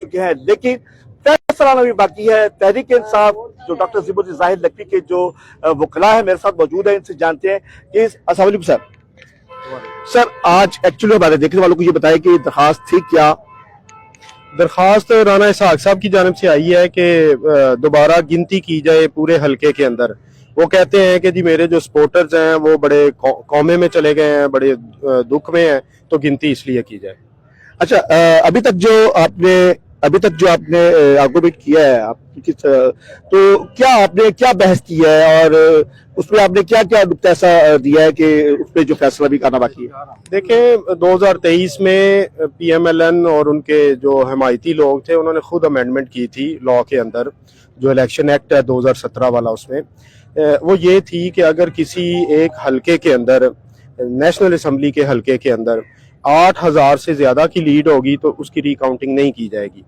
چکے ہیں، لیکن فیصلہ آنا بھی باقی ہے۔ تحریک انصاف جو ڈاکٹر ظفر الدین ظاہر لکھوی کے جو وکلاء ہیں میرے ساتھ موجود ہیں، ان سے جانتے ہیں کہ السلام علیکم سر، آج ایکچولی ہمارے دیکھنے والوں کو یہ بتائیں کہ درخواست تھی کیا؟ درخواست رانا اسحاق صاحب کی جانب سے آئی ہے کہ دوبارہ گنتی کی جائے پورے حلقے کے اندر۔ وہ کہتے ہیں کہ جی میرے جو سپورٹرز ہیں وہ بڑے قومے میں چلے گئے ہیں، بڑے دکھ میں ہیں، تو گنتی اس لیے کی جائے۔ اچھا، ابھی تک جو آپ نے آرگومنٹ کیا ہے تو کیا آپ نے کیا بحث کی ہے، اور اس میں آپ نے کیا کیا نقطہ ایسا دیا ہے کہ اس پہ جو فیصلہ بھی کرنا باقی ہے؟ دیکھیں 2023 میں پی ایم ایل این اور ان کے جو حمایتی لوگ تھے انہوں نے خود امینڈمنٹ کی تھی لاء کے اندر، جو الیکشن ایکٹ ہے 2017 والا، اس میں وہ یہ تھی کہ اگر کسی ایک حلقے کے اندر، نیشنل اسمبلی کے حلقے کے اندر 8,000 سے زیادہ کی لیڈ ہوگی تو اس کی ری کاؤنٹنگ نہیں کی جائے گی۔